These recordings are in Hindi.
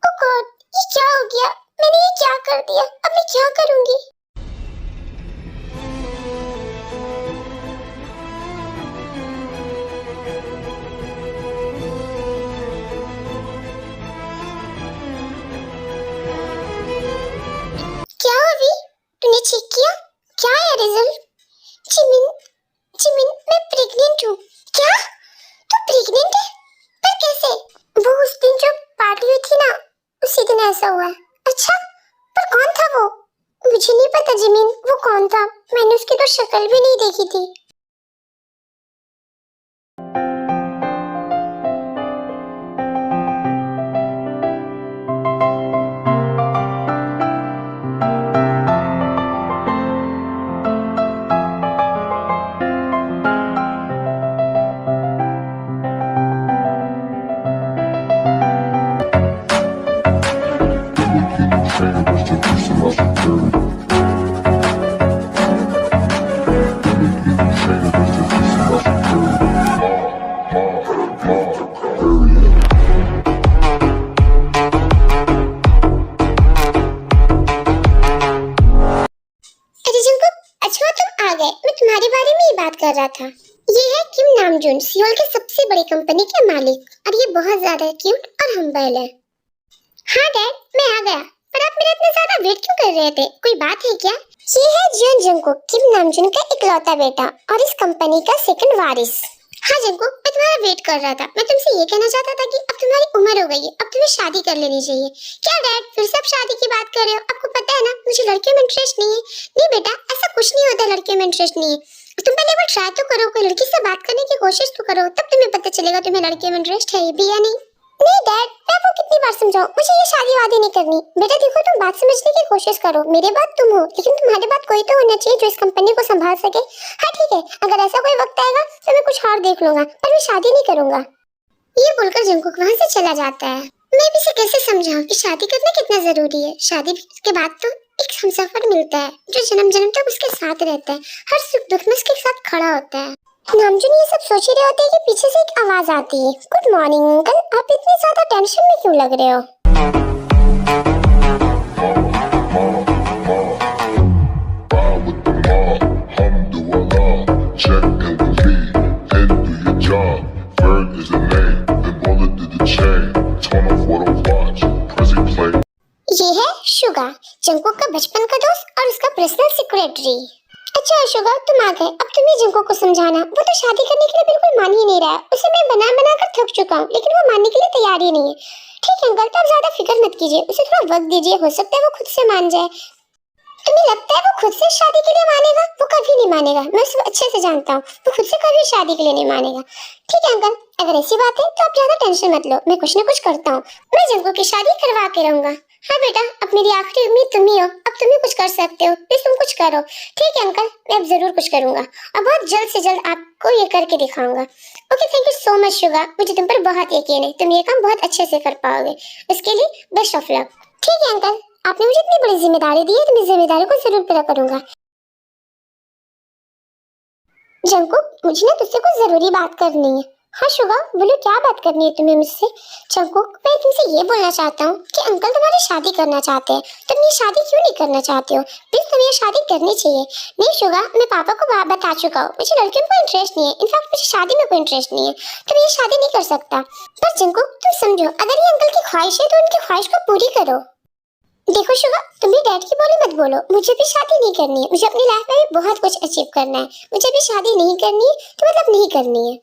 ओ गॉड, ये क्या हो गया? मैंने ये क्या कर दिया? अब मैं क्या करूंगी? क्या अभी? तूने चेक किया? क्या है रिजल्ट? जिमिन, जिमिन, मैं प्रेग्नेंट हूँ। क्या? तू प्रेग्नेंट है? पर कैसे? वो उस दिन जो पार्टी हुई थी ना, उसी दिन ऐसा हुआ है। अच्छा, पर कौन था वो? मुझे नहीं पता जिमिन, वो कौन था। मैंने उसकी तो शक्ल भी नहीं देखी थी। अरे जंकुक, अच्छा तुम आ गए। मैं तुम्हारे बारे में ही बात कर रहा था। ये है किम नामजून, सियोल के सबसे बड़ी कंपनी के मालिक, और ये बहुत ज्यादा क्यूट और हम्बल है। हाँ डैड, मैं आ गया। पर आप मेरा इतना ज्यादा वेट क्यों कर रहे थे? कोई बात है क्या? ये है जियोन जंकुक, किम नामजून का इकलौता बेटा और इस कंपनी का सेकंड वारिस। हाँ जंकुक, मैं तुम्हारा वेट कर रहा था। मैं तुमसे ये कहना चाहता था कि अब तुम्हारी उम्र हो गई है, अब तुम्हें शादी कर लेनी चाहिए। क्या डैड, फिर से आप शादी की बात कर रहे हो? आपको पता है ना, मुझे लड़कियों में इंटरेस्ट नहीं है। नहीं बेटा, ऐसा कुछ नहीं होता, लड़कियों में इंटरेस्ट नहीं है। तुम पहले एक बार ट्राई तो करो, कोई लड़की से बात करने की कोशिश तो करो, तब तुम्हें पता चलेगा तुम्हें लड़कियों में इंटरेस्ट है भी या नहीं। नहीं डैड, मैं आपको कितनी बार समझाऊं, मुझे ये शादी वादी नहीं करनी। बेटा देखो, तुम बात समझने की कोशिश करो। मेरे बात तुम हो, लेकिन तुम्हारे बात कोई तो होना चाहिए जो इस कंपनी को संभाल सके। हाँ ठीक है, अगर ऐसा कोई वक्त आएगा तो मैं कुछ और देख लूंगा, पर मैं शादी नहीं करूंगा। ये बोलकर जंकुक वहां से चला जाता है। मैं भी इसे कैसे समझाऊं कि शादी करना कितना जरूरी है। शादी के बाद तो एक हमसफर मिलता है जो जन्म जन्म तक उसके साथ रहता है, हर सुख दुख में उसके साथ खड़ा होता है। नामजून ये सब सोच ही रहे होते हैं कि पीछे से एक आवाज आती है। गुड मॉर्निंग अंकल, आप इतनी ज्यादा टेंशन में क्यों लग रहे हो? ये है शुगा, जंकुक का बचपन का दोस्त और उसका पर्सनल सेक्रेटरी। अच्छा शुगा, तुम आ गए। अब तुम्हें जंकुक को समझाना। वो तो शादी करने के लिए बिल्कुल मान ही नहीं रहा है। उसे मैं बना बना कर थक चुका हूँ, लेकिन वो मानने के लिए तैयार ही नहीं है। ठीक है अंकल, तो आप ज्यादा फिक्र मत कीजिए, उसे थोड़ा वक्त दीजिए, हो सकता है वो खुद से मान जाए। तुम्हें लगता है वो खुद से शादी के लिए मानेगा? वो कभी नहीं मानेगा, मैं उसे अच्छे से जानता हूँ। वो खुद से कभी शादी के लिए नहीं मानेगा। ठीक है अंकल, अगर ऐसी बात है तो आप ज्यादा टेंशन मत लो, मैं कुछ ना कुछ करता हूँ। मैं जंकुक की शादी करवा के रहूंगा। हाँ बेटा, अब मेरी आखिरी उम्मीद तुम ही हो, अब तुम ही कुछ कर सकते हो, प्लीज तुम कुछ करो। ठीक है अंकल, मैं अब जरूर कुछ करूंगा और बहुत जल्द से जल्द आपको ये करके दिखाऊंगा। Okay, thank you so much Suga, मुझे तुम पर बहुत यकीन है, तुम ये काम बहुत अच्छे से कर पाओगे। इसके लिए बेस्ट ऑफ लक। ठीक है अंकल, आपने मुझे इतनी बड़ी जिम्मेदारी दी है तो मैं जिम्मेदारी को जरूर पूरा करूंगा। जंकुक, मुझे ना तुझसे कुछ जरूरी बात करनी है। हाँ शुगा, बोलो क्या बात करनी है तुम्हें मुझसे? जंकुक, मैं तुमसे ये बोलना चाहता हूँ कि अंकल तुम्हारी शादी करना चाहते हैं। तुम ये शादी क्यों नहीं करना चाहते हो? प्लीज तुम्हें ये शादी करनी चाहिए। नहीं शुगा, मैं पापा को बता चुका हूँ, मुझे लड़कियों को इंटरेस्ट नहीं है। इनफैक्ट मुझे शादी में कोई इंटरेस्ट नहीं है, तो मैं ये शादी नहीं कर सकता। पर जंकुक तुम समझो, अगर ये अंकल की ख्वाहिश है तो उनकी ख्वाहिश को पूरी करो। देखो शुगा, तुम भी डैड की बोली मत बोलो। मुझे भी शादी नहीं करनी है, मुझे अपनी लाइफ में भी बहुत कुछ अचीव करना है। मुझे भी शादी नहीं करनी है तो मतलब नहीं करनी है।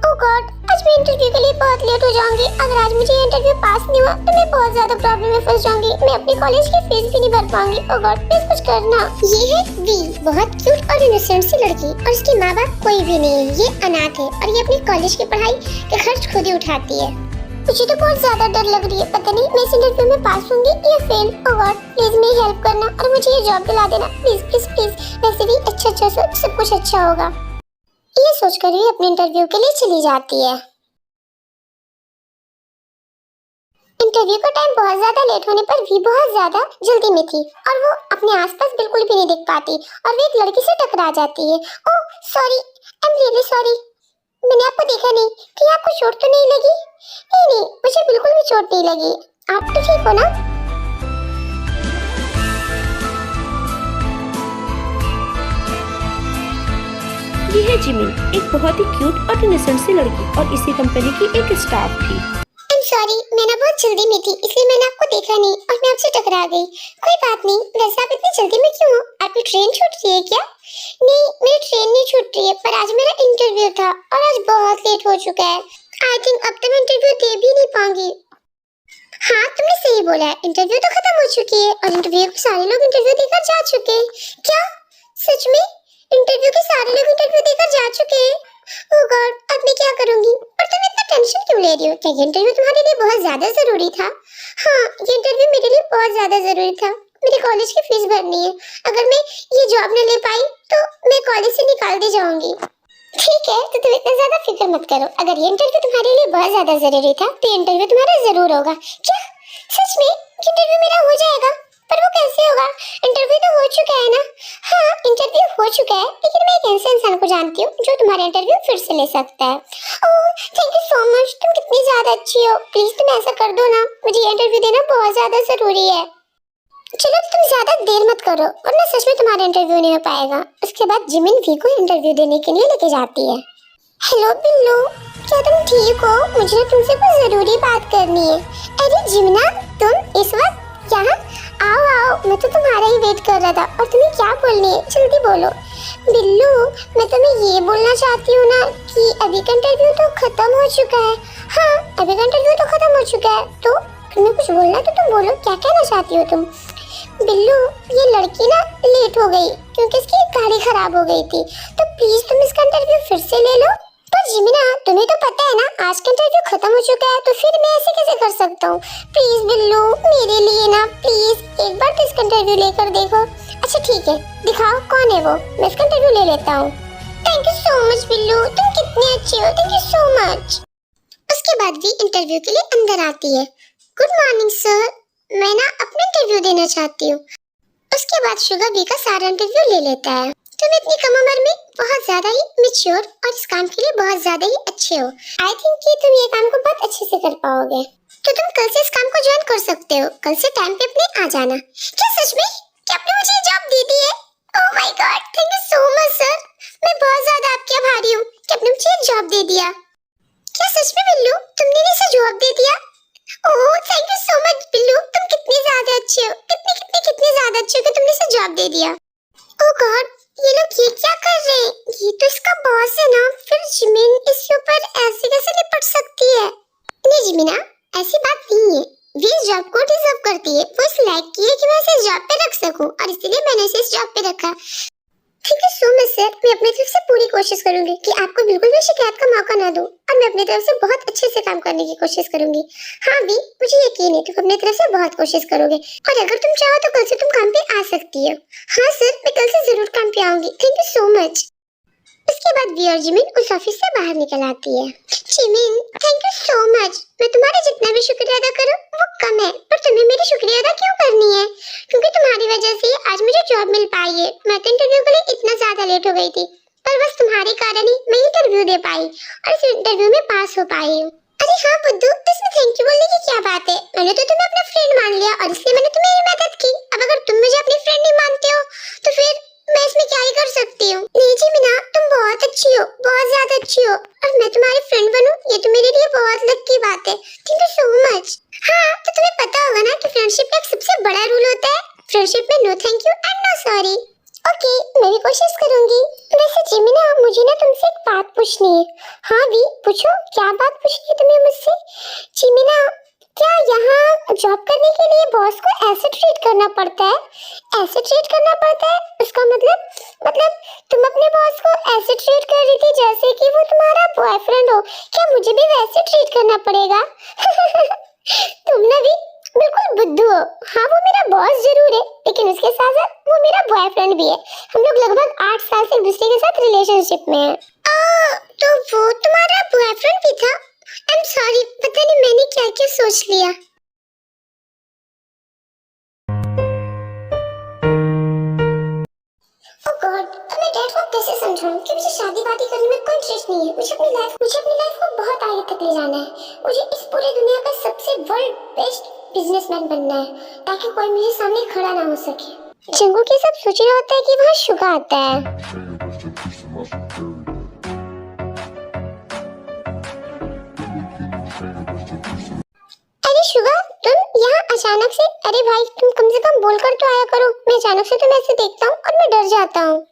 ओह गॉड, आज मैं इंटरव्यू के लिए बहुत लेट हो जाऊंगी। अगर आज मुझे ये इंटरव्यू पास नहीं हुआ तो मैं बहुत ज्यादा प्रॉब्लम में फंस जाऊंगी। मैं अपनी कॉलेज की फीस भी नहीं भर पाऊंगी। ओह गॉड, प्लीज कुछ करना। ये है वी, बहुत क्यूट और इनोसेंट सी लड़की, और इसके माँ बाप कोई भी नहीं है। ये अनाथ है और ये अपनी कॉलेज की पढ़ाई के खर्च खुद ही उठाती है। मुझे तो बहुत ज्यादा डर लग रही है, पता नहीं मैं इस इंटरव्यू में पास होंगी या फेल। ओह गॉड, प्लीज मेरी हेल्प करना और मुझे ये जॉब दिला देना, प्लीज प्लीज प्लीज। वैसे भी अच्छा सब कुछ अच्छा होगा। ये सोचकर ही अपने इंटरव्यू के लिए चली जाती है। इंटरव्यू का टाइम बहुत ज्यादा लेट होने पर भी बहुत ज्यादा जल्दी में थी और वो अपने आसपास बिल्कुल भी नहीं दिख पाती और वो एक लड़की से टकरा जाती है। Oh sorry, I am really sorry. मैंने आपको देखा नहीं, कि आपको चोट तो नहीं लगी? नहीं नहीं, मुझे बिल्कुल भी चोट नहीं लगी। आप तो ठीक हो ना? ये है जिमिन, एक बहुत ही क्यूट और इनोसेंट सी लड़की और इसी कंपनी की एक स्टाफ थी। आई एम सॉरी, मैं ना बहुत जल्दी में थी इसलिए मैंने आपको देखा नहीं और मैं आपसे टकरा गई। कोई बात नहीं, वैसे आप इतनी जल्दी में क्यों हो? आपकी ट्रेन छूट रही है क्या? नहीं, मेरी ट्रेन नहीं छूट रही है, पर आज मेरा इंटरव्यू था और आज बहुत लेट हो चुका है। आई थिंक अब तो मैं इंटरव्यू दे भी नहीं पाऊंगी। हाँ, तुमने सही बोला है, इंटरव्यू तो खत्म हो चुकी है और इंटरव्यू में सारे लोग इंटरव्यू देकर जा चुके हैं। क्या सच में? इंटरव्यू के सारे लोग इंटरव्यू देकर जा चुके हैं? ओह गॉड, अब मैं क्या करूंगी? और तुम इतना टेंशन क्यों ले रही हो? क्या ये इंटरव्यू तुम्हारे लिए बहुत ज्यादा जरूरी था? हाँ, ये इंटरव्यू मेरे लिए बहुत ज्यादा जरूरी था। मेरे कॉलेज की फीस भरनी है। अगर मैं ये जॉब न ले पाई तो मैं कॉलेज से निकाल दी जाऊंगी। ठीक है, तो तुम इतना ज्यादा फिक्र मत करो। अगर ये इंटरव्यू तुम्हारे लिए बहुत ज्यादा जरूरी था तो इंटरव्यू तुम्हारा जरूर होगा। क्या सच में इंटरव्यू मेरा हो जाएगा? पर वो कैसे होगा? इंटरव्यू तो हो चुका है ना? हाँ, इंटरव्यू हो चुका है, लेकिन मैं एक ऐसे इंसान को जानती हूँ जो तुम्हारा इंटरव्यू फिर से ले सकता है। Oh thank you so much, तुम कितनी ज्यादा अच्छी हो। प्लीज तुम ऐसा कर दो ना, मुझे ये इंटरव्यू देना बहुत ज्यादा जरूरी है। चलो तुम ज्यादा देर मत करो वरना सच में तुम्हारा इंटरव्यू नहीं हो पाएगा। उसके बाद जिमिन वी को इंटरव्यू देने के लिए लेके जाती है। हेलो बिल्लू, क्या तुम ठीक हो? मुझे तुमसे कुछ जरूरी बात करनी है। अरे जिमिना, तुम इस वक्त यहाँ? आओ आओ, मैं तो तुम्हारा ही वेट कर रहा था। और तुम्हें क्या बोलनी है, जल्दी बोलो। बिल्लू, मैं तुम्हें ये बोलना चाहती हूँ ना कि अभी का इंटरव्यू तो खत्म हो चुका है। हाँ, अभी का इंटरव्यू तो खत्म हो चुका है, तो तुम्हें कुछ बोलना तो तुम बोलो, क्या कहना चाहती हो तुम? बिल्लू, ये लड़की ना लेट हो गई क्योंकि इसकी गाड़ी खराब हो गई थी, तो प्लीज तुम इसका इंटरव्यू फिर से ले लो। पर जिमिना, तुम्हें तो पता है ना आज का इंटरव्यू खत्म हो चुका है, तो फिर मैं ऐसे कैसे कर सकता हूँ? प्लीज बिल्लू, मेरे लिए ना प्लीज एक बार तो इसका इंटरव्यू लेकर देखो। अच्छा ठीक है, दिखाओ कौन है वो, मैं इसका इंटरव्यू ले लेता हूँ। Thank you so much Billu, तुम कितनी अच्छी हो, थैंक यू सो मच। उसके बाद भी इंटरव्यू के लिए अंदर आती है। गुड मॉर्निंग सर, मैं ना अपना इंटरव्यू देना चाहती हूँ। उसके बाद शुगर बी का सारा इंटरव्यू ले लेता है। तुम इतनी कम उम्र में बहुत ज्यादा ही मैच्योर और इस काम के लिए बहुत ज्यादा ही अच्छे हो। आई थिंक कि तुम ये काम को बहुत अच्छे से कर पाओगे, तो तुम कल से इस काम को ज्वाइन कर सकते हो। कल से टाइम पे अपने आ जाना। क्या सच में? क्या आपने मुझे ये जॉब दे दी है? Oh my God, thank you so much sir, मैं बहुत ज्यादा आपकी आभारी हूँ कि आपने मुझे ये जॉब दे दिया। क्या सच में बिल्लू, तुमने इसे जॉब दे दिया? Oh thank you so much Billu, तुम कितनी ज्यादा अच्छे हो, कितनी कितनी कितनी ज्यादा अच्छे हो कि तुमने इसे जॉब दे दिया। ओह गॉड, ये लोग ये क्या कर रहे हैं? ये तो इसका बॉस है ना, फिर जिमिन इसके ऊपर ऐसे कैसे निपट सकती है? नहीं जिमिना, ऐसी बात नहीं है। वो इस जॉब को डिजर्व करती है, वो इस लायक की है कि मैं इसे इस जॉब पे रख सकूं और इसीलिए मैंने इसे इस जॉब पे रखा। Thank you so much sir, मैं अपनी तरफ से पूरी कोशिश करूंगी कि आपको बिल्कुल भी शिकायत का मौका ना दूं और मैं अपनी तरफ से बहुत अच्छे से काम करने की कोशिश करूंगी। हाँ भी, मुझे यकीन है तुम अपनी तरफ से बहुत कोशिश करोगे और अगर तुम चाहो तो कल से तुम काम पे आ सकती हो। हाँ सर, मैं कल से जरूर काम पे आऊंगी। Thank you so much. उसके बाद वी और जिमिन उस ऑफिस से बाहर निकल आती है। Jimin, thank you so much. मैं तुम्हारा जितना भी शुक्रिया अदा करूं वो कम है, पर तुम्हें मेरी शुक्रिया अदा क्यों करनी है? क्योंकि तुम्हारी वजह से आज मुझे जॉब मिल पाई है। मैं तो इंटरव्यू के लिए इतना ज्यादा लेट हो गई थी, पर बस तुम्हारे कारण ही मैं इंटरव्यू दे पाई और इस इंटरव्यू में पास हो पाई हूँ। अरे हाँ बुद्धू, इसमें थैंक यू बोलने की क्या बात है? मैंने तो तुम्हें अपना फ्रेंड मान लिया और इसलिए मैंने तुम्हें मदद की। अब अगर तुम मुझे अपनी फ्रेंड नहीं मानते हो तो फिर मैं इसमें क्या ही कर सकती हूँ? नहीं जिमिना, तुम बहुत अच्छी हो, बहुत ज्यादा अच्छी हो और मैं तुम्हारी फ्रेंड बनूं, ये तो मेरे लिए बहुत लक की बात है। Thank you so much. हाँ, तो तुम्हें पता होगा ना कि फ्रेंडशिप का एक सबसे बड़ा रूल होता है, फ्रेंडशिप में no thank you and no sorry. Okay, मैं भी कोशिश करूंगी। वैसे जिमिना, मुझे ना तुमसे एक बात पूछनी है। हाँ भी, पूछो, क्या बात पूछनी है तुम्हें मुझसे? जिमिना, क्या यहाँ जॉब करने के लिए बॉस को ऐसे ट्रीट करना पड़ता है? ऐसे ट्रीट करना पड़ता है? उसका मतलब तुम अपने बॉस को ऐसे ट्रीट कर रही थी जैसे कि वो तुम्हारा बॉयफ्रेंड हो। क्या मुझे भी वैसे ट्रीट करना पड़ेगा? तुम ना भी बिल्कुल बुद्धू हो। हाँ, वो मेरा बॉस जरूर है, लेकिन उसके साथ साथ वो मेरा बॉयफ्रेंड भी है। हम लोग लगभग 8 साल से एक दूसरे के साथ रिलेशनशिप में हैं। तो वो तुम्हारा बॉयफ्रेंड भी था? आई एम सॉरी, पता नहीं मैंने क्या क्या सोच लिया। हूँ कि मुझे शादी वादी करने में कोई इंटरेस्ट नहीं है। मुझे अपनी लाइफ को बहुत आगे तक ले जाना है। मुझे इस पूरी दुनिया का सबसे वर्ल्ड बेस्ट बिजनेसमैन बनना है ताकि कोई मेरे सामने खड़ा ना हो सके। जंगू के सब सोच रहे होते हैं कि वहाँ शुगा आता है। अरे शुगा, तुम यहाँ अचानक से? अरे भाई तुम कम से कम बोलकर तो आया करो। मैं अचानक से तुम्हें ऐसे देखता हूँ और मैं डर जाता हूँ।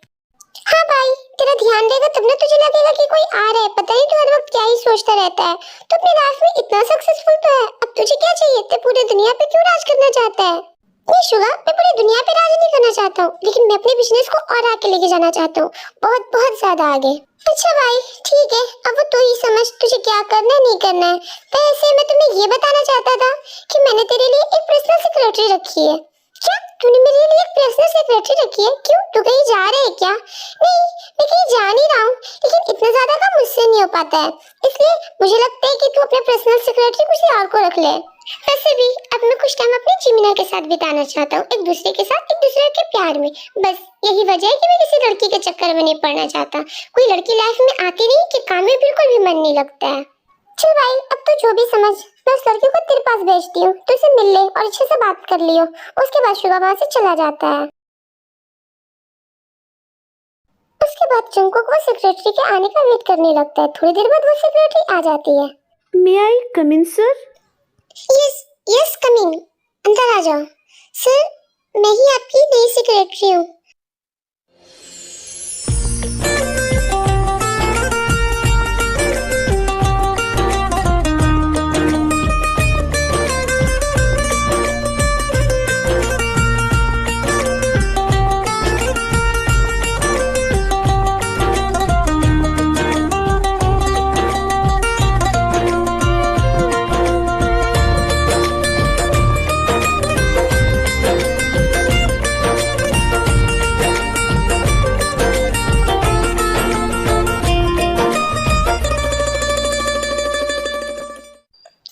हाँ भाई, तेरा ध्यान देगा तब ना तुझे लगेगा कि कोई आ रहा है। पता नहीं तू हर वक्त क्या ही सोचता रहता है। तो अपनी लाइफ में इतना सक्सेसफुल तो है, अब तुझे क्या चाहिए? तू पूरी दुनिया पे क्यों राज करना चाहता है? नहीं शुगा, मैं पूरी दुनिया पे राज नहीं करना चाहता हूँ, लेकिन मैं अपने बिजनेस को और आगे लेके जाना चाहता हूँ, बहुत बहुत ज्यादा आगे। अच्छा भाई ठीक है, अब वो तू ही समझ तुझे क्या करना है नहीं करना है। वैसे मैं तुम्हें ये बताना चाहता था कि मैंने तेरे लिए एक पर्सनल सेक्रेटरी रखी है। क्या तूने मेरे लिए एक पर्सनल सेक्रेटरी रखी है? क्यों, तू कहीं जा रहे है क्या? नहीं, मैं कहीं जा नहीं रहा हूँ, लेकिन इतना ज्यादा काम मुझसे नहीं हो पाता है, इसलिए मुझे लगता है कि तू अपने पर्सनल सेक्रेटरी किसी और को रख ले। वैसे भी अब मैं कुछ टाइम अपनी जिमिना के साथ बिताना चाहता हूँ, एक दूसरे के साथ, एक दूसरे के प्यार में। बस यही वजह है कि मैं किसी लड़की के चक्कर में नहीं पड़ना चाहता। कोई लड़की लाइफ में आती नहीं कि काम में बिल्कुल भी मन नहीं लगता है। चल भाई, अब तो जो भी समझ, मैं उस लड़की को तेरे पास भेजती हूँ, तू उसे मिल ले और अच्छे से बात कर लियो। उसके बाद शुगा वहां से चला जाता है। उसके बाद जंगकुक वो सेक्रेटरी के आने का वेट करने लगता है। थोड़ी देर बाद वो सेक्रेटरी आ जाती है। मे आई कम इन सर? यस यस, कमिंग, अंदर आ जाओ। सर, मैं ही आपकी नई सेक्रेटरी हूँ।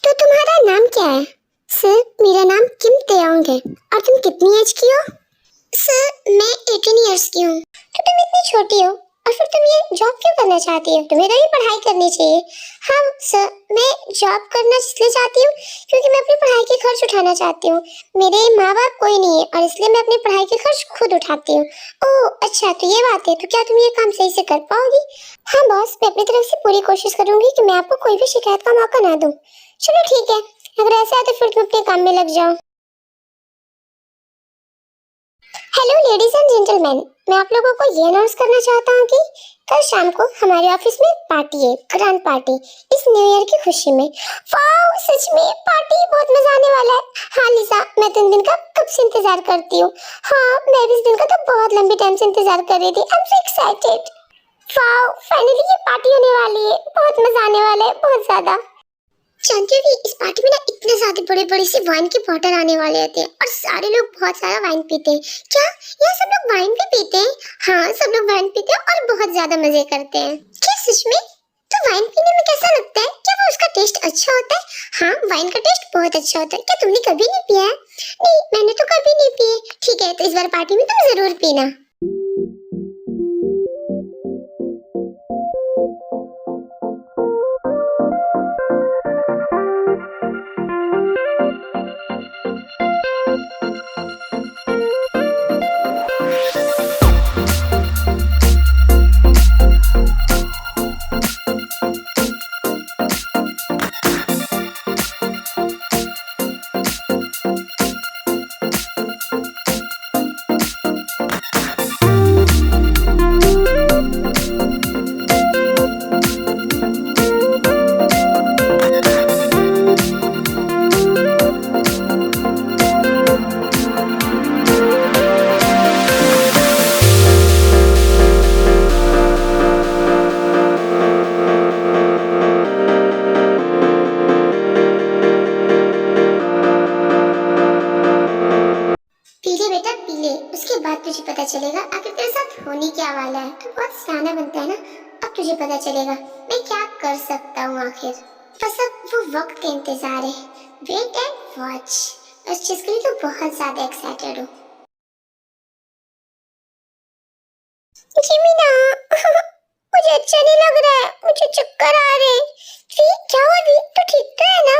तो तुम्हारा नाम क्या है? सर, मेरा नाम किम तेयोंग है। और तुम कितनी एज की हो? सर, मैं 18 इयर्स की हूँ। तो तुम इतनी छोटी हो और फिर तुम ये जॉब क्यों करना चाहती हो? तुम्हें तो ये पढ़ाई करनी चाहिए। हाँ सर, मैं जॉब करना इसलिए चाहती हूँ क्योंकि मैं अपनी पढ़ाई के खर्च उठाना चाहती हूँ। मेरे माँ बाप कोई नहीं है और इसलिए मैं अपनी पढ़ाई के खर्च खुद उठाती हूँ। ओह अच्छा, तो ये बात है। तो क्या तुम ये काम सही से कर पाओगी? हाँ बॉस, मैं अपनी तरफ से पूरी कोशिश करूंगी कि मैं आपको कोई भी शिकायत का मौका ना दूं। चलो ठीक है, अगर ऐसा है तो फिर तुम अपने काम में लग जाओ। हेलो लेडीज एंड जेंटलमैन, मैं आप लोगों को ये अनाउंस करना चाहता हूँ कि कल शाम को हमारे ऑफिस में पार्टी है, ग्रैंड पार्टी, इस न्यू ईयर की खुशी में। वाओ, सच में पार्टी, बहुत मजा आने वाला है। हाँ लिसा, मैं तो इन दिन का कब से इंतजार करती हूँ। हाँ, मैं भी इस दिन का तो बहुत लंबी टाइम से इंतजार कर रही थी। आई am so excited. Wow, finally ये पार्टी होने वाली है, बहुत मजा आने वाला है, बहुत ज्यादा। जानती हो कि इस पार्टी में ना इतने ज्यादा बड़े बड़े से वाइन के बॉटल आने वाले होते हैं और सारे लोग बहुत सारा वाइन पीते हैं। क्या यहाँ सब लोग वाइन भी पीते हैं? हाँ, सब लोग वाइन पीते हैं और बहुत ज्यादा मजे करते हैं। क्या सच में? तो वाइन पीने में कैसा लगता है? क्या वो उसका टेस्ट अच्छा होता है? हाँ, वाइन का टेस्ट बहुत अच्छा होता है। क्या तुमने कभी नहीं पिया है? नहीं, मैंने तो कभी नहीं पिए। ठीक है, तो इस बार पार्टी में तुम जरूर पीना। पीले बेटा पीले, उसके बाद तुझे पता चलेगा आखिर तेरे साथ होने क्या वाला है। तू बहुत सियाना बनता है ना, अब तुझे पता चलेगा मैं क्या कर सकता हूँ आखिर। बस अब वो वक्त का इंतजार है, वेट एंड वॉच। उस चीज के लिए तो बहुत ज्यादा एक्साइटेड हूँ। जिमिना मुझे चक्कर आ रहे हैं। वी क्या हुआ वी, तो ठीक तो है ना?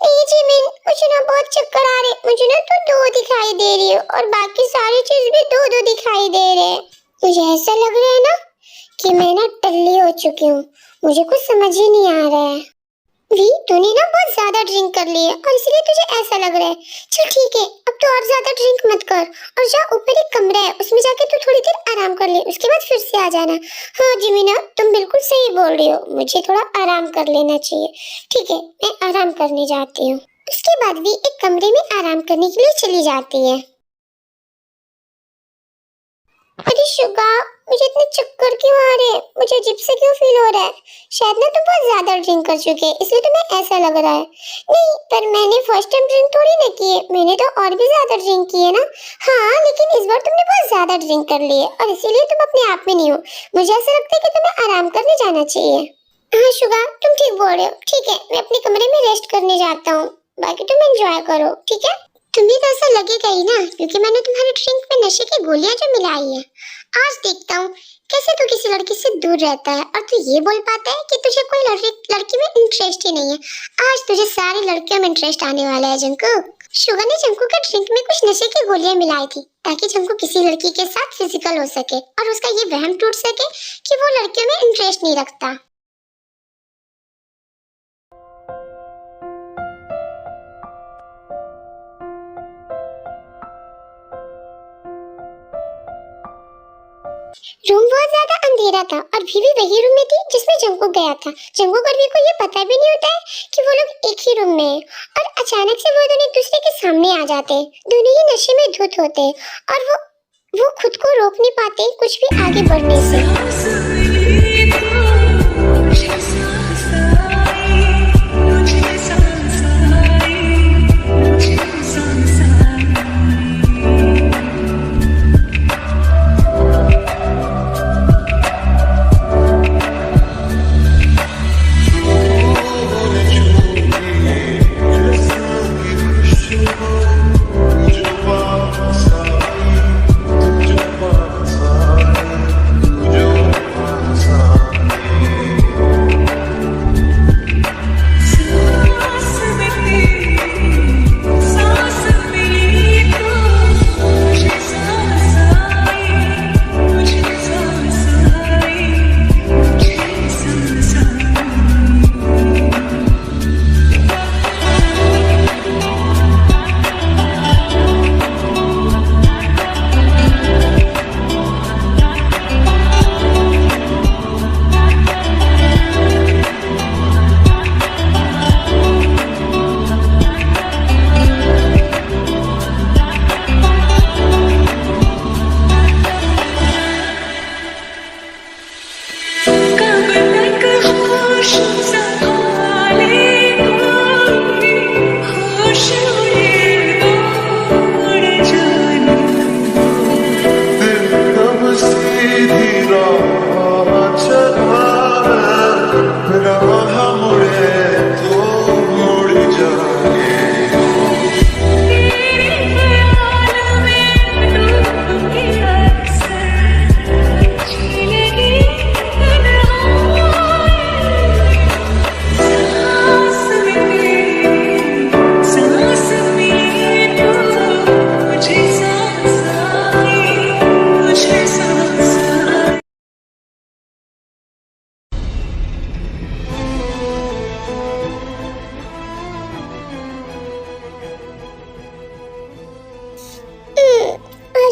नहीं जिमिन, मुझे ना बहुत चक्कर आ रहे, मुझे ना तो दो दिखाई दे रही है और बाकी सारी चीज भी दो दो दिखाई दे रहे हैं। मुझे ऐसा लग रहा है ना कि मैं ना टल्ली हो चुकी हूँ, मुझे कुछ समझ ही नहीं आ रहा है। वी तूने ना बहुत ज्यादा ड्रिंक कर ली है और इसलिए तुझे ऐसा लग रहा है। चल ठीक है, अब तो और ज्यादा ड्रिंक मत कर और जा ऊपर एक कमरा है उसमें जाके तू थोड़ी देर आराम कर ले, उसके बाद फिर से आ जाना। हाँ जिमीना, तुम बिल्कुल सही बोल रही हो, मुझे थोड़ा आराम कर लेना चाहिए। ठीक है, मैं आराम करने जाती हूँ। उसके बाद भी एक कमरे में आराम करने के लिए चली जाती है। अरे शुगा, मुझे इतने चक्कर क्यों आ रहे हैं? मुझे अजीब से क्यों फील हो रहा है? शायद ना तुम बहुत ज्यादा ड्रिंक कर चुके हैं, इसलिए तुम्हें ऐसा लग रहा है। नहीं, पर मैंने फर्स्ट टाइम ड्रिंक थोड़ी ना की है, मैंने तो और भी ज्यादा ड्रिंक की है ना। हाँ, लेकिन इस बार तुमने बहुत ज्यादा ड्रिंक कर ली है और इसीलिए तुम अपने आप में नहीं हो। मुझे ऐसा लगता है कि तुम्हें आराम करने जाना चाहिए। हाँ शुगा, तुम ठीक बोल रहे हो। ठीक है, मैं अपने कमरे में रेस्ट करने जाता हूँ, बाकी तुम एंजॉय करो, ठीक है? तुम्हें तो ऐसा लगेगा ही ना, क्योंकि मैंने तुम्हारे ड्रिंक में नशे की गोलियां जो मिलाई है। आज देखता हूँ कैसे तू किसी लड़की से दूर रहता है और तू ये बोल पाता है कि तुझे कोई लड़की में इंटरेस्ट ही नहीं है। आज तुझे सारी लड़कियों में इंटरेस्ट आने वाला है जंकुक। शुगर ने जंकुक के ड्रिंक में कुछ नशे की गोलियां मिलाई थी ताकि जंकुक किसी लड़की के साथ फिजिकल हो सके और उसका ये वहम टूट सके कि वो लड़कियों में इंटरेस्ट नहीं रखता। रूम बहुत ज्यादा अंधेरा था और भीवी वही रूम में थी जिसमें जंकुक गया था। जंकुक और वी को ये पता भी नहीं होता है कि वो लोग एक ही रूम में हैं और अचानक से वो दोनों एक दूसरे के सामने आ जाते हैं। दोनों ही नशे में धुत होते हैं और वो खुद को रोक नहीं पाते कुछ भी आगे बढ़ने से।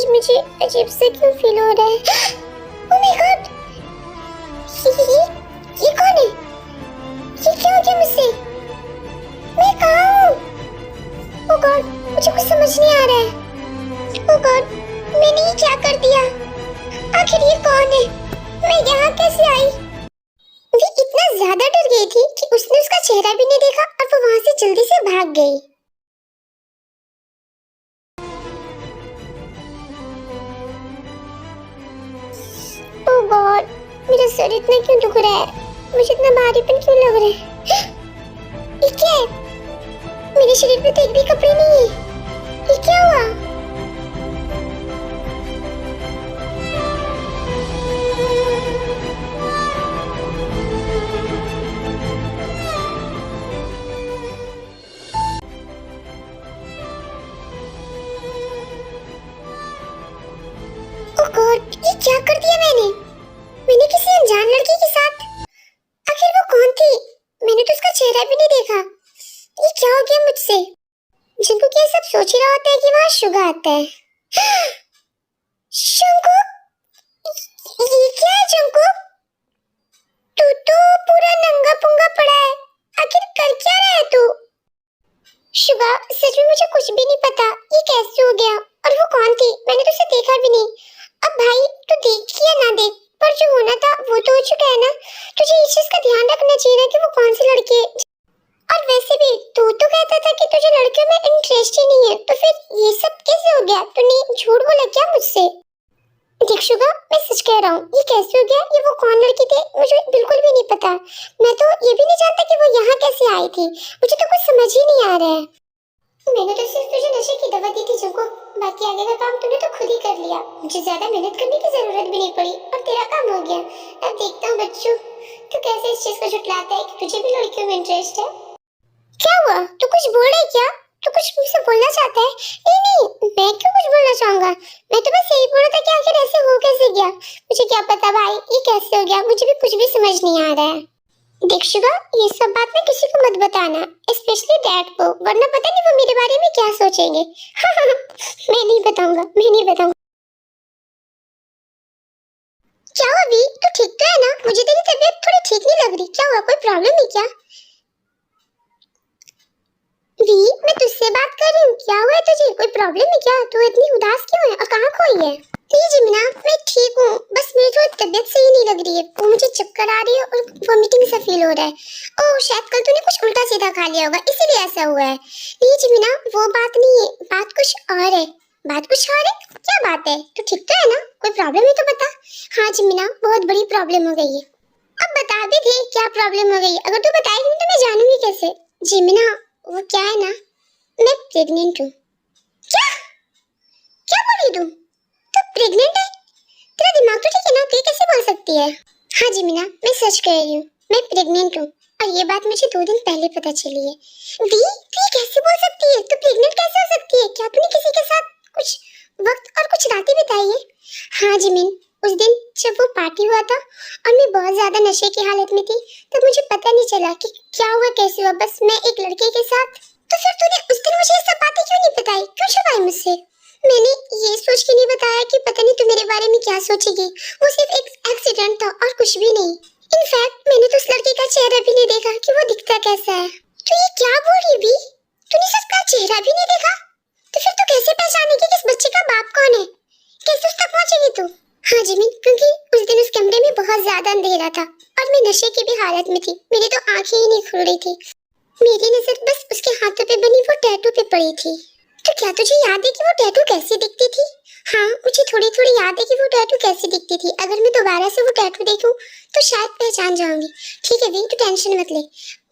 मुझे अजीब से क्यों फील हो रहा है? ओह माय गॉड, ये कौन है? ये क्या हो गया मुझसे? मैं कहाँ हूँ? ओह गॉड, मुझे कुछ समझ नहीं आ रहा है। ओह गॉड, मैंने ये क्या कर दिया? आखिर ये कौन है? मैं यहाँ कैसे आई? वो इतना ज्यादा डर गई थी कि उसने उसका चेहरा भी नहीं देखा और वो वहाँ से जल्दी से भाग गई। ओह गॉड, मेरा सर इतना क्यों दुख रहा है? मुझे इतना भारीपन क्यों लग रहा है? ये क्या है? मेरे शरीर पे तो एक भी कपड़े नहीं है। ये क्या हुआ? क्या कर दिया मैंने किसी अनजान लड़की के साथ। आखिर वो कौन थी? मैंने तो उसका चेहरा भी नहीं देखा। ये क्या हो गया मुझसे? जिनको क्या सब सोच ही रहा होता है कि वहाँ शुगा आता है। शंकु, ये क्या है शंकु? तू तो पूरा नंगा पुंगा पड़ा है, आखिर कर क्या रहा है तू? शुगा, सच में मुझे कुछ भी नहीं पता ये कैसे हो गया, और वो कौन थी? मैंने तो उसे देखा भी नहीं। अब भाई तू देख या ना देख, पर जो होना था वो तो हो चुका है ना। तुझे इस चीज का ध्यान रखना चाहिए कि वो कौन सी लड़की है। और वैसे भी तू तो कहता था कि तुझे लड़कियों में इंटरेस्ट ही नहीं है, तो फिर ये सब कैसे हो गया? तूने झूठ बोला क्या मुझसे? देख शुगा, मैं सच कह रहा हूँ, ये कैसे हो गया? ये वो कौन लड़की थी मुझे बिल्कुल भी नहीं पता। मैं तो ये भी नहीं जानता कि वो यहाँ कैसे आई थी। मुझे तो कुछ समझ ही नहीं आ रहा है। मैंने तो सिर्फ तुझे नशे की दवा दी थी जंको, बाकी आगे का काम तूने तो खुद ही कर लिया। मुझे ज्यादा मेहनत करने की जरूरत भी नहीं पड़ी और तेरा काम हो गया। अब देखता हूँ बच्चों, तू कैसे इस चीज को झुठलाता है कि तुझे भी लड़कियों में इंटरेस्ट है। क्या हुआ? तू कुछ बोल रही क्या? तू कुछ मुझसे बोलना चाहता है? नहीं, मैं क्यों कुछ बोलना चाहूंगा? मैं तो बस यही बोल रहा था कि आखिर ऐसे हो कैसे गया। मुझे क्या पता भाई ये कैसे हो गया, मुझे भी कुछ भी समझ नहीं आ रहा है। देख शुगा, ये सब बात ना किसी को मत बताना, स्पेशली डैड को, वरना पता नहीं वो मेरे बारे में क्या सोचेंगे। मैं नहीं बताऊंगा। क्या हुआ वी? तू ठीक तो है ना? मुझे तेरी तबीयत थोड़ी ठीक नहीं लग रही। क्या हुआ? कोई प्रॉब्लम है क्या? वी, मैं तुझसे बात कर रही हूँ। क्या हुआ है तुझे? कोई प्रॉब्लम है क्या? तू इतनी उदास क्यों है और कहाँ खोई है? नहीं जिमिना, मैं ठीक हूँ, बस मेरी थोड़ी तबीयत सही नहीं लग रही है। वो मुझे चक्कर आ रही है और वॉमिटिंग सा फील हो रहा है। ओह, शायद कल तूने कुछ उल्टा सीधा खा लिया होगा, इसीलिए ऐसा हुआ है। नहीं जिमिना, वो बात नहीं है, बात कुछ और है। बात कुछ और है? क्या बात है? तू ठीक तो है ना? कोई प्रॉब्लम है तो बता। हाँ जिमिना, बहुत बड़ी प्रॉब्लम हो गई है। अब बता भी दे क्या प्रॉब्लम हो गई है। अगर तू बताएगी तो मैं जानूंगी कैसे। जिमिना, वो क्या है ना, मैं प्रेग्नेंट हूँ। क्या? क्या बोल रही तू? तू प्रेग्नेंट है? तेरा दिमाग तो ठीक है ना? तू कैसे बोल सकती है? हाँ जी मीना, मैं सच कह रही हूँ, मैं प्रेग्नेंट हूँ, और ये बात मुझे 2 दिन पहले पता चली है। दी, तू ये कैसे बोल सकती है? तू प्रेग्नेंट कैसे हो सकती है? क्या तूने किसी के साथ कुछ वक्त और कुछ रातें बिताई है? हाँ जिमिन, उस दिन जब वो पार्टी हुआ था और मैं बहुत ज्यादा नशे की हालत में थी, तब मुझे पता नहीं चला कि क्या हुआ कैसे हुआ, बस मैं एक लड़के के साथ। तो फिर तूने उस दिन मुझे ये सब बातें क्यों नहीं बताई? क्यों छुपाई मुझसे? मैंने ये सोच के नहीं बताया कि पता नहीं तू मेरे बारे में क्या सोचेगी। वो सिर्फ एक एक्सीडेंट था और कुछ भी नहीं। इनफैक्ट मैंने तो उस लड़के का चेहरा भी नहीं देखा कि वो दिखता कैसा है। तो ये क्या बोल रही भी? तूने उसका चेहरा भी नहीं देखा? तो फिर तू कैसे पहचानेगी कि इस बच्चे का बाप कौन है? कैसे उस तक पहुंचेगी तू? हाँ जिमिन, क्योंकि उस दिन उस कमरे में बहुत ज्यादा अंधेरा था और मैं नशे की भी हालत में थी। मेरी तो आंखें ही नहीं खुल रही थी। मेरी नजर बस उसके हाथों पे बनी वो टैटू पे पड़ी थी। तो क्या तुझे याद है कि वो टैटू कैसी दिखती थी? हाँ, मुझे थोड़ी थोड़ी याद है कि वो टैटू कैसी दिखती थी। अगर मैं दोबारा से वो टैटू देखूं तो शायद पहचान जाऊंगी। ठीक है वी, तू टेंशन मत ले,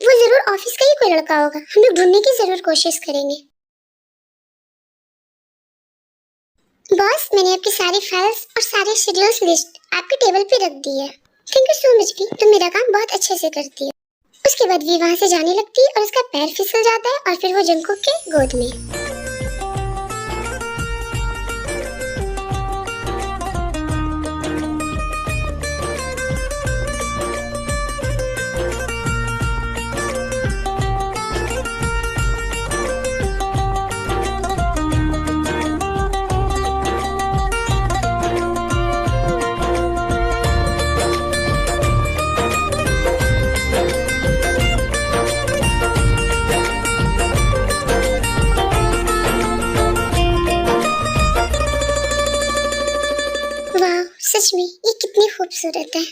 वो जरूर ऑफिस का ही कोई लड़का होगा। हम लोग ढूंढने की जरूर कोशिश करेंगे। बॉस, मैंने आपकी सारी फाइल्स और सारे शेड्यूल्स लिस्ट आपके टेबल पे रख दी है। Thank you so much V, तुम मेरा काम बहुत अच्छे से करती है। उसके बाद वी वहाँ से जाने लगती है और उसका पैर फिसल जाता है और फिर वो जंकुक के गोद में। वाह, सच में ये कितनी खूबसूरत है।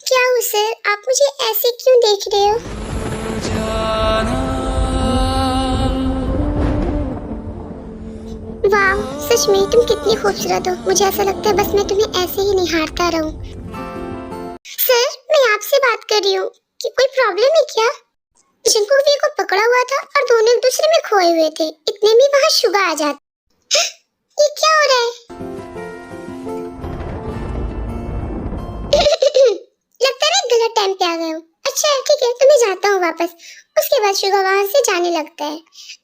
क्या हो सर, आप मुझे ऐसे क्यों देख रहे हो? वाह, सच में तुम कितनी खूबसूरत हो। मुझे ऐसा लगता है बस मैं तुम्हें ऐसे ही निहारता रहूं। सर, मैं आपसे बात कर रही हूँ कि कोई प्रॉब्लम है क्या? जिनको को पकड़ा हुआ था और दोनों एक दूसरे में खोए हुए थे, इतने में वहाँ शुगा आ जाता। ये क्या हो रहा है? लगता है गलत टाइम पे आ गए हो। अच्छा ठीक है, तो मैं जाता हूँ वापस। उसके बाद शुगा वहाँ से जाने लगता है।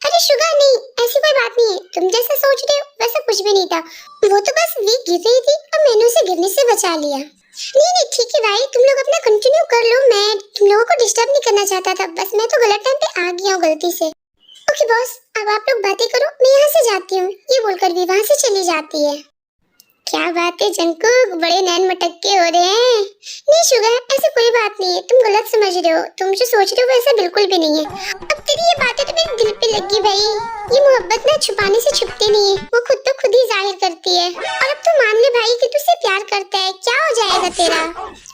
अरे शुगा नहीं, ऐसी कोई बात नहीं है, तुम जैसा सोच रहे हो वैसा कुछ कुछ भी नहीं था। वो तो बस वी गिर रही थी और मैंने उसे गिरने से बचा लिया। नहीं ठीक है भाई, तुम लोग अपना कंटिन्यू कर लो, मैं तुम लोगों को डिस्टर्ब नहीं करना चाहता था, बस मैं तो गलत टाइम पे आ गया हूँ गलती से। ओके बॉस, अब आप लोग बातें करो, मैं यहाँ से जाती हूँ, ये बोलकर भी वहाँ से चली जाती है। क्या बात है जंकुक, बड़े नैन मटक्के हो रहे हैं। नहीं शुगर, ऐसी कोई बात नहीं है, तुम गलत समझ रहे हो, तुम जो सोच रहे हो वैसा बिल्कुल भी नहीं है। अब तेरी ये बातें तो मेरे दिल पे लगी भाई। ये मोहब्बत ना छुपाने से छुपती नहीं है, वो खुद तो खुद ही जाहिर करती है। और अब तो मान ले भाई कि तुझसे प्यार करता है, क्या हो जाएगा तेरा।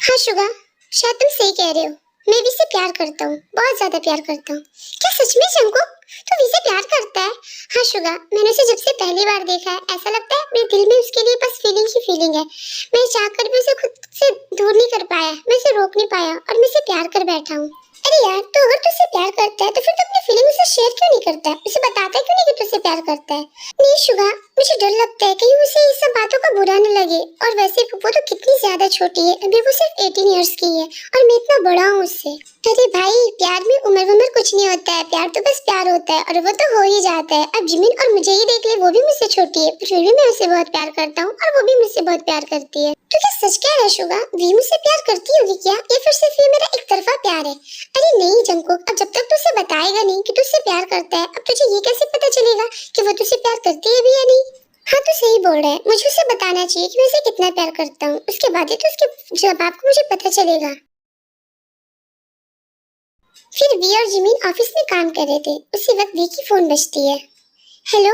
हाँ शुगर, शायद तुम सही कह रहे हो, मैं भी इससे प्यार करता हूँ, बहुत ज्यादा प्यार करता हूँ। क्या सच में जंकुक तू भी से प्यार करता है? हाँ शुगा, मैंने उसे जब से पहली बार देखा है ऐसा लगता है मेरे दिल में उसके लिए बस फीलिंग ही फीलिंग है। मैं चाहकर भी उसे खुद से दूर नहीं कर पाया, मैं उसे रोक नहीं पाया और मैं उसे प्यार कर बैठा हूँ। अरे यार, तो अगर तुझसे प्यार करता है तो फिर तो अपनी फीलिंग उसे शेयर क्यों नहीं करता है, उसे बताता क्यों नहीं कि तुझसे प्यार करता है। नहीं शुगा, मुझे डर लगता है कहीं उसे इस सब बातों का बुरा न लगे। और वैसे वो तो कितनी ज्यादा छोटी है, अभी वो सिर्फ 18 इयर्स की है और मैं इतना बड़ा हूँ उससे। अरे भाई, प्यार में उम्र कुछ नहीं होता है, प्यार तो बस प्यार होता है और वो तो हो ही जाता है। अब जिमिन और मुझे ही देख ले, वो भी मुझसे छोटी है, फिर भी मैं उसे बहुत प्यार करता हूँ और वो भी मुझसे बहुत प्यार करती है। तो क्या सच कह रहा है शुगा, वी मुझसे प्यार करती होगी क्या, या फिर सिर्फ ये मेरा एक तरफा प्यार है? अरे नहीं जंकुक, अब जब तक तू उसे बताएगा नहीं कि तुझसे प्यार करता है, अब तुझे ये कैसे पता चलेगा कि वो तुझसे प्यार करती है भी या नहीं। हाँ तो सही बोल रहा है, मुझे उसे बताना चाहिए कि मैं उसे कितना प्यार करता हूँ, उसके बाद ही तो उसके जवाब को मुझे पता चलेगा। फिर वी और जिमिन ऑफिस में काम कर रहे थे, उसी वक्त वी की फोन बजती है। हेलो,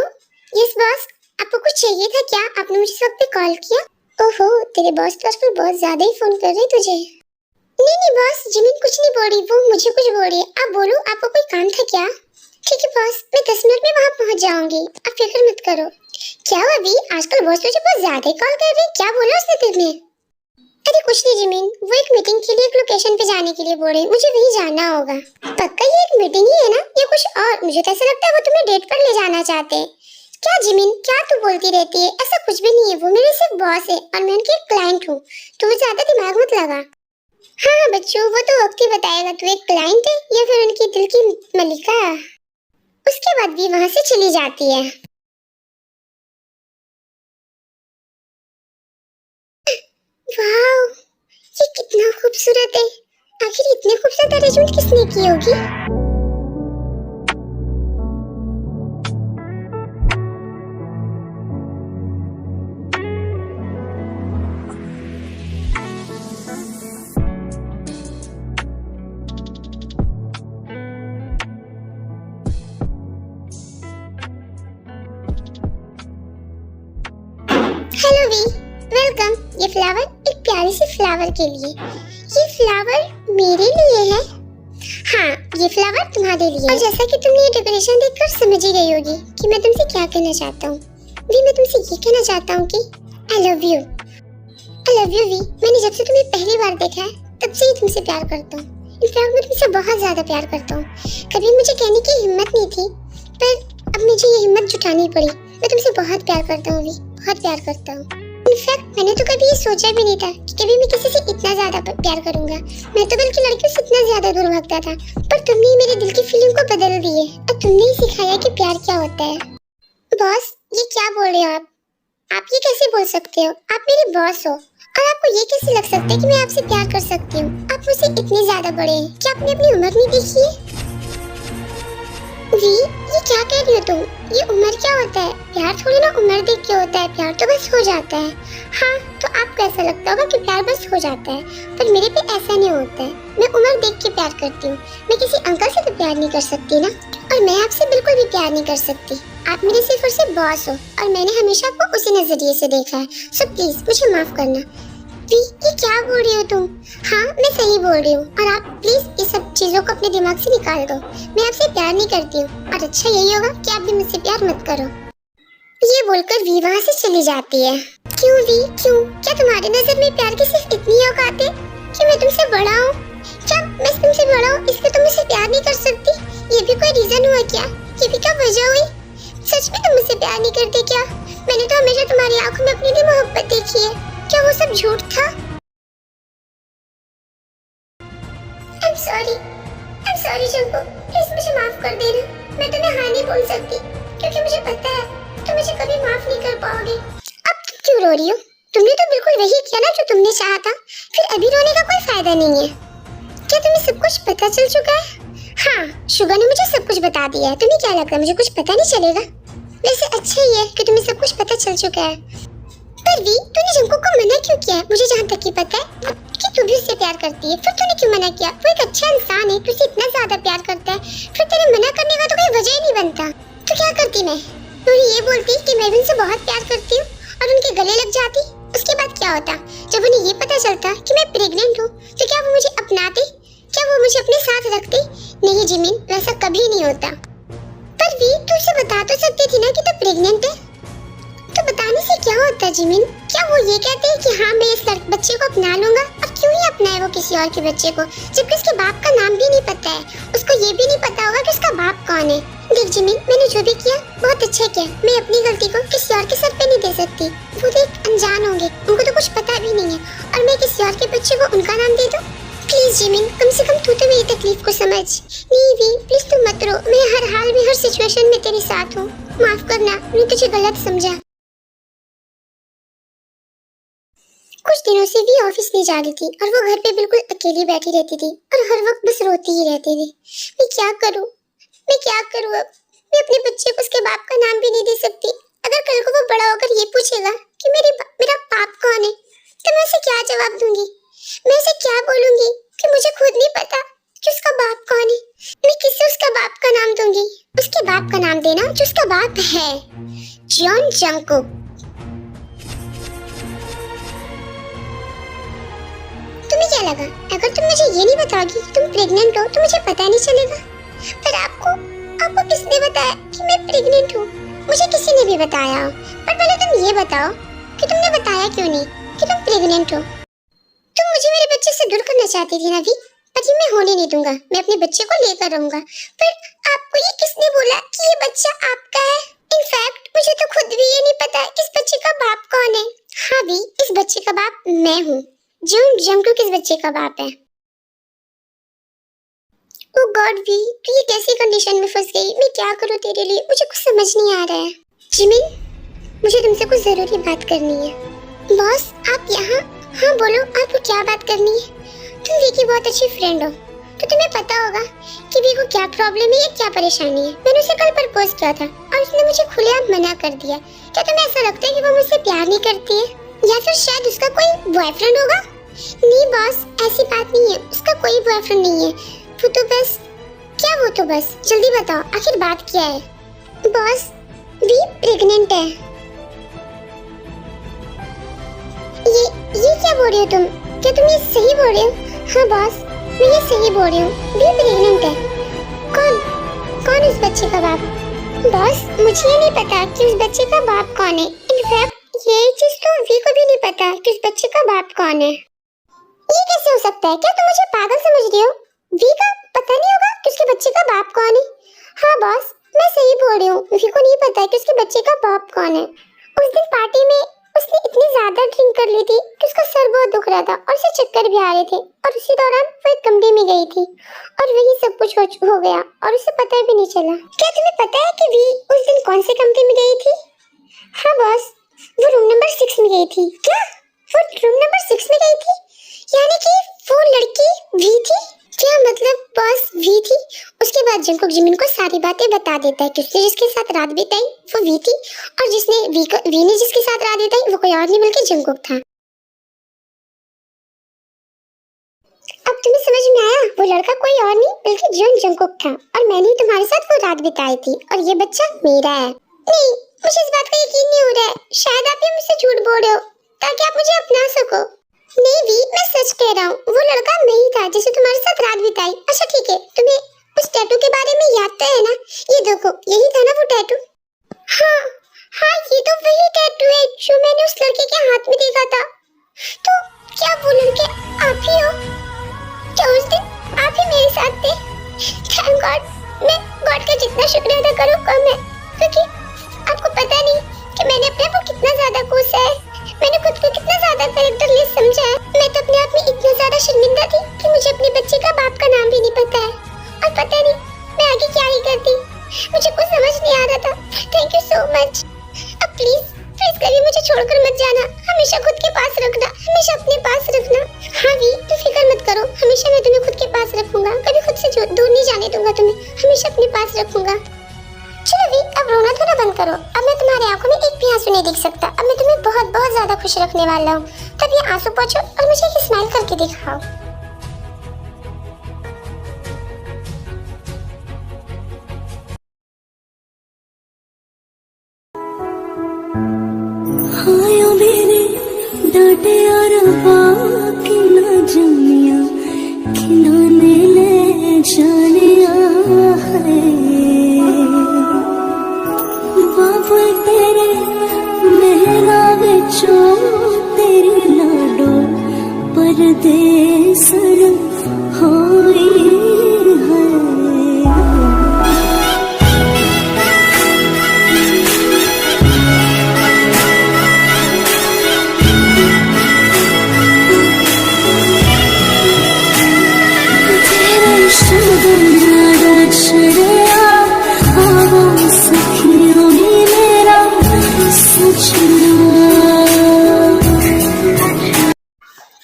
यस बॉस, आपको कुछ चाहिए था क्या, आपने मुझे इस वक्त पे कॉल किया? ओहो, तेरे बॉस तो आजकल बहुत ज्यादा ही फोन कर रहे हैं तुझे। नहीं बॉस, जिमिन कुछ नहीं बोल रही, वो मुझे कुछ बोल रही है। आप बोलो, आपको कोई काम था क्या? ठीक है बॉस, मैं 10 मिनट में वहाँ पहुँच जाऊंगी, आप फिक्र मत करो। क्या हुआ वी, आजकल बॉस तुझे बहुत ज्यादा कॉल कर रहे हैं, क्या बोला उसने तुझे? अरे कुछ नहीं जिमिन, वो एक मीटिंग के लिए एक लोकेशन पे जाने के लिए बोल रहे हैं, मुझे वहीं जाना होगा। पक्का ये एक मीटिंग ही है ना, या कुछ और? मुझे तो ऐसा लगता है वो तुम्हें डेट पर ले जाना चाहते हैं। क्या जिमिन, क्या तू बोलती रहती है, ऐसा कुछ भी नहीं है, वो मेरे सिर्फ बॉस है और मैं उनकी एक क्लाइंट हूँ, तो वो ज्यादा दिमाग मत लगा। हाँ बच्चों, वो तो वक्त ही बताएगा तू एक क्लाइंट है या फिर उनकी दिल की मलिका। उसके बाद भी वहां से चली जाती है। वाओ, ये कितना खूबसूरत है, आखिर इतने खूबसूरत अरेंजमेंट किसने की होगी? Hello V, welcome. ये फ्लावर एक प्यारी सी फ्लावर के लिए। ये फ्लावर मेरे लिए है? हाँ, ये फ्लावर तुम्हारे लिए। और जैसा कि तुमने ये डेकोरेशन देखकर समझ ही गई होगी कि मैं तुमसे क्या कहना चाहता हूँ। वी, मैं तुमसे ये कहना चाहता हूँ कि I love you. I love you V, मैंने जब से तुम्हें पहली बार देखा है तब से ही तुमसे प्यार करता हूँ। इनफैक्ट मैं तुमसे बहुत ज्यादा प्यार करता हूँ। कभी मुझे कहने की हिम्मत नहीं थी, पर अब मुझे ये हिम्मत जुटानी पड़ी। मैं तुमसे बहुत प्यार करता हूँ वी, बहुत प्यार करता हूँ। इनफैक्ट मैंने तो कभी ये सोचा भी नहीं था कि कभी मैं किसी से इतना ज्यादा प्यार करूंगा। मैं तो बल्कि लड़कियों से इतना ज्यादा दूर भागता था, पर तुमने मेरे दिल की फीलिंग को बदल दी है और तुमने ही सिखाया कि प्यार क्या होता है। बॉस, ये क्या बोल रहे हो आप? आप ये कैसे बोल सकते हो? आप मेरे बॉस हो और आपको ये कैसे लग सकता है कि मैं आपसे प्यार कर सकती हूँ? आप मुझसे इतने ज्यादा बड़े हैं, क्या आपने अपनी उम्र नहीं देखी है? वी, ये क्या कह रही हो तुम? ये उम्र क्या होता है? प्यार थोड़ी ना उम्र देख के होता है, प्यार तो बस हो जाता है। हाँ, तो आपको ऐसा लगता होगा कि प्यार बस हो जाता है, पर मेरे पे ऐसा नहीं होता है। मैं उम्र देख के प्यार करती हूँ। मैं किसी अंकल से तो प्यार नहीं कर सकती ना, और मैं आपसे बिल्कुल भी प्यार नहीं कर सकती। आप मेरे सिर्फ और सिर्फ बॉस हो और मैंने हमेशा आपको उसी नजरिए से देखा है, सो प्लीज मुझे माफ करना। वी, ये क्या बोल रही हो तुम? हाँ, मैं सही बोल रही हूँ और आप प्लीज ये सब चीजों को अपने दिमाग से निकाल दो। मैं आपसे प्यार नहीं करती हूँ और अच्छा यही होगा कि आप भी मुझसे प्यार मत करो। ये बोलकर वी वहाँ से चली जाती है। क्यों वी, क्यों? क्या तुम्हारी नजर में प्यार की सिर्फ इतनी औकात है कि मैं तुमसे बड़ा हूँ? क्या मैं तुमसे बड़ा हूँ इसलिए तुम मुझसे प्यार नहीं कर सकती? ये भी कोई रीजन हुआ क्या? ये भी क्या वजह हुई? सच में तुम मुझसे प्यार नहीं करती क्या? मैंने तो हमेशा तुम्हारी आंखों में अपनी भी मोहब्बत देखी है, क्या वो सब झूठ था? I'm sorry जंको, प्लीज मुझे माफ कर देना। मैं तुम्हें हाँ नहीं बोल सकती क्योंकि मुझे पता है तुम मुझे कभी माफ नहीं कर पाओगी। रो रही हो? तुमने तो बिल्कुल वही किया ना जो तुमने चाहा था। फिर अभी रोने का कोई फायदा नहीं है। क्या तुम्हें सब कुछ पता चल चुका है? हाँ, शुगर ने मुझे सब कुछ बता दिया है। तुम्हें क्या लगता है मुझे कुछ पता नहीं चलेगा? वैसे अच्छा ही है कि तुम्हें सब कुछ पता चल चुका है। पर वी, तूने जंकुक को मना क्यों किया? मुझे जहाँ तक की पता है कि तू भी उससे प्यार करती है, फिर तूने क्यों मना किया? वो एक अच्छा इंसान है, तुझसे इतना ज्यादा प्यार करता है, फिर तेरे मना करने का तो कोई वजह ही नहीं बनता। तो क्या करती मैं? तू ये बोलती कि मैं भी उनसे बहुत प्यार करती हूँ और उनके गले लग जाती। उसके बाद क्या होता? जब उन्हें ये पता चलता कि मैं प्रेग्नेंट हूँ, तो क्या वो मुझे अपनाते? क्या वो मुझे अपने साथ रखते? नहीं जिमिन, वैसा कभी नहीं होता। पर वी, तू उसे बता तो सकती थी ना कि तू प्रेग्नेंट है। तो बताने से क्या होता जिमिन? क्या वो ये कहते हैं कि हाँ मैं इस बच्चे को अपना लूंगा? अब क्यों ही अपनाए वो किसी और के बच्चे को, जबकि उसके बाप का नाम भी नहीं पता है। उसको ये भी नहीं पता होगा कि उसका बाप कौन है। देख जिमिन, मैंने जो भी किया बहुत अच्छा किया। मैं अपनी गलती को किसी और के सर पे नहीं दे सकती। वो तो एक अनजान होंगे, उनको तो कुछ पता भी नहीं है, और मैं किसी और के बच्चे को उनका नाम दे दूं? प्लीज जिमिन, कम से कम तू तो मेरी तकलीफ को समझ। नहीं वी, प्लीज तू मत रो। मैं हर हाल में, हर सिचुएशन में तेरे साथ हूँ। माफ करना, मैंने तुझे गलत समझा। कुछ दिनों से वी ऑफिस नहीं जा रही थी और वो घर पे बिल्कुल अकेली बैठी रहती थी और हर वक्त बस रोती ही रहती थी। मैं क्या करूं? मैं क्या करूं अब? मैं अपने बच्चे को उसके बाप का नाम भी नहीं दे सकती। अगर कल को वो बड़ा होकर ये पूछेगा कि मेरा बाप कौन है, तो मैं उसे क्या जवाब दूंगी? मैं उसे क्या बोलूंगी कि मुझे खुद नहीं पता कि उसका बाप कौन है? मैं किससे उसका बाप का नाम दूंगी? उसके बाप का नाम देना जो उसका बाप है, जॉन जंकुक। तुम्हें क्या लगा अगर तुम मुझे ये नहीं बताओगी कि तुम प्रेग्नेंट हो तो मुझे पता नहीं चलेगा? पर आपको किसने बताया कि मैं प्रेग्नेंट हूँ? मुझे किसी ने भी बताया हो, पर पहले तुम ये बताओ कि तुमने बताया क्यों नहीं कि तुम प्रेग्नेंट हो? तुम मुझे मेरे बच्चे से दूर करना चाहती थी ना वी, पर ये मैं होने नहीं दूंगा। मैं अपने बच्चे को लेकर रहूंगा। पर आपको ये किसने बोला कि ये बच्चा आपका है? इनफैक्ट मुझे तो खुद भी ये नहीं पता कि इस बच्चे का बाप कौन है। हाँ वी, इस बच्चे का बाप मैं हूँ। जॉन जंकुक किस बच्चे का बाप है। ओ गॉड वी, तू ये कैसी कंडीशन में फंस गई? मैं क्या करूँ तेरे लिए? मुझे कुछ समझ नहीं आ रहा है। जिमिन, मुझे तुमसे कुछ जरूरी बात करनी है। बॉस, आप यहाँ? हाँ बोलो, आपको क्या बात करनी है? तुम वी की बहुत अच्छी फ्रेंड हो, तो तुम्हें पता होगा कि वी को क्या प्रॉब्लम है या क्या परेशानी है। मैंने उसे कल प्रपोज किया था और उसने मुझे खुलेआम मना कर दिया। क्या तुम्हें ऐसा लगता है कि वो मुझसे प्यार नहीं करती है, या फिर शायद उसका कोई बॉयफ्रेंड होगा? नहीं बॉस, ऐसी बात नहीं है। उसका कोई बॉयफ्रेंड नहीं है। वो तो बस जल्दी बताओ आखिर बात क्या है? बॉस, वी प्रेग्नेंट है। ये क्या बोल रही हो तुम? क्या तुम ये सही बोल रही हो? हाँ बॉस, मैं ये सही बोल रही हूँ। वी प्रेग्नेंट है। कौन उस बच्चे का बाप? बॉस, मुझे ये नहीं पता कि उस बच्चे का बाप कौन है। इनफैक्ट ये चीज तो वी को भी नहीं पता कि उस बच्चे का बाप कौन है। ये कैसे हो सकता है? क्या तुम मुझे पागल समझ रही हो? वी का पता नहीं होगा कि उसके बच्चे का बाप कौन है? हाँ बॉस, मैं सही बोल रही हूँ। वी को नहीं पता है कि उसके बच्चे का बाप कौन है। उस दिन पार्टी में उसने इतनी ज्यादा ड्रिंक कर ली थी कि उसका सर बहुत दुख रहा था और उसे चक्कर भी आ रहे थे, और उसी दौरान वो एक कमरे में गई थी और वही सब कुछ हो गया और उसे पता भी नहीं चला। क्या तुम्हें पता है कि वी उस दिन कौन से कमरे में गई थी? हाँ बॉस, वो रूम नंबर 6 में गई थी। क्या वो रूम नंबर 6 में गई थी? यानी कि वो लड़की वी थी? क्या मतलब बॉस वी थी? उसके बाद जंकुक जिमिन को सारी बातें बता देता है कि उसने जिसके साथ रात बिताई वो वी थी, और वी ने जिसके साथ रात बिताई वो कोई और नहीं बल्कि जंकुक था। अब तुम्हें समझ में आया? वो लड़का कोई और नहीं बल्कि जॉन जंकुक था, और मैंने तुम्हारे साथ वो रात बिताई थी, और ये बच्चा मेरा है। नहीं, मुझे इस बात का यकीन नहीं हो रहा है। शायद आप ये मुझसे झूठ बोल रहे हो ताकि आप मुझे अपना सको। नहीं वी, मैं सच कह रहा हूँ। वो लड़का मैं ही था जिसे तुम्हारे साथ रात बिताई। अच्छा ठीक है, तुम्हें उस टैटू के बारे में याद तो है ना? ये देखो, यही था ना वो टैटू? हाँ, ये तो वही टैटू है जो मैंने उस लड़के के हाथ में देखा था। तो क्या वो लड़के आप ही हो? क्या उस दिन आप ही मेरे साथ थे? Thank God. मैं गॉड का जितना शुक्रिया अदा करूँ कम है, क्योंकि आपको पता नहीं कि मैंने अपने आप को कितना ज्यादा कोसा है। मैंने खुद को कितना ज्यादा कैरेक्टरलेस समझा है। मैं तो अपने आप में इतना ज्यादा शर्मिंदा थी कि मुझे अपने बच्चे का बाप का नाम भी नहीं पता है, और पता नहीं मैं आगे क्या ही करती। मुझे कुछ समझ नहीं आ रहा था। Thank you so much. अब प्लीज प्लीज कभी मुझे छोड़कर मत जाना, हमेशा खुद के पास रखना, हमेशा अपने पास रखना। हाँ वी, तू फिक्र मत करो, हमेशा मैं तुम्हें खुद के पास रखूंगा, कभी खुद से दूर नहीं जाने दूंगा तुम्हें, हमेशा अपने पास रखूंगा। चलो वी, अब रोना थोड़ा बंद करो, अब मैं तुम्हारी आंखों में एक भी आंसू नहीं दिख सकता, अब मैं तुम्हें बहुत बहुत ज्यादा खुश रखने वाला हूँ। तब ये आंसू पोंछो और मुझे एक स्माइल करके दिखाओ। आयो मेरे डाटे अरबा कि ना जमिया खिलाने ले जानिया है बाबू तेरे मेरा बिचो तेरे लाडो परदेसर होई है।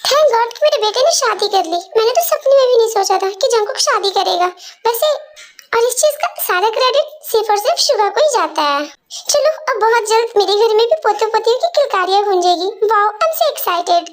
थैंक गॉड कि मेरे बेटे ने शादी कर ली। मैंने तो सपने में भी नहीं सोचा था कि जंकुक शादी करेगा। वैसे और इस चीज का सारा क्रेडिट सिर्फ और सिर्फ शुगा को ही जाता है। चलो अब बहुत जल्द मेरे घर में भी पोते पोतियों की किलकारियां गूंजेगी। Wow, I am so excited.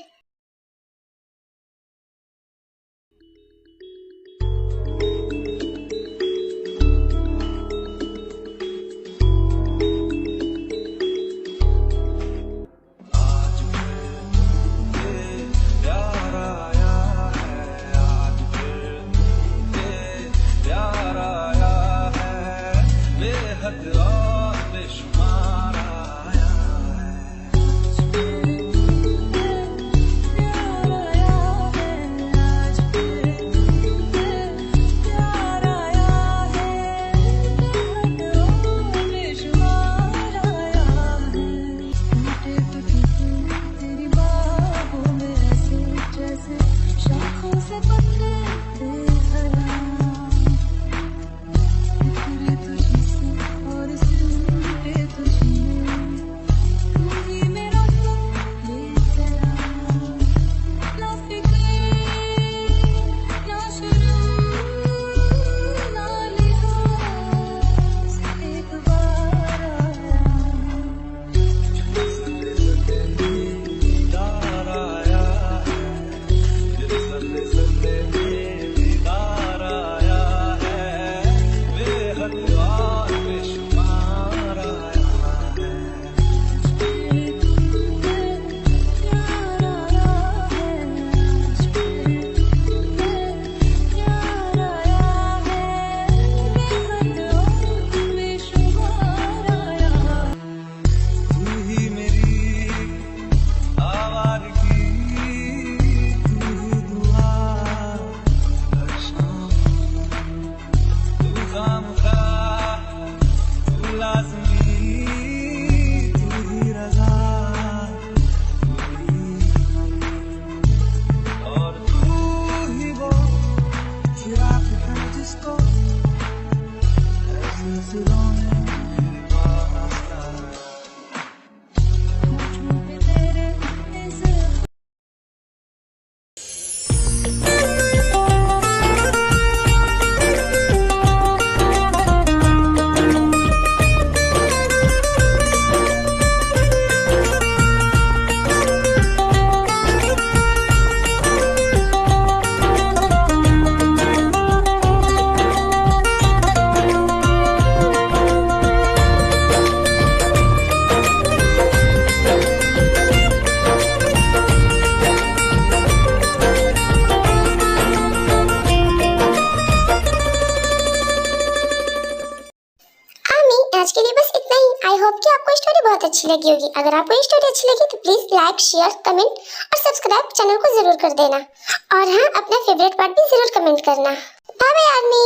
आज के लिए बस इतना ही। आई होप कि आपको स्टोरी बहुत अच्छी लगी होगी। अगर आपको ये स्टोरी अच्छी लगी तो प्लीज लाइक, शेयर, कमेंट और सब्सक्राइब चैनल को जरूर कर देना। और हाँ, अपना फेवरेट पार्ट भी जरूर कमेंट करना। Bye bye army.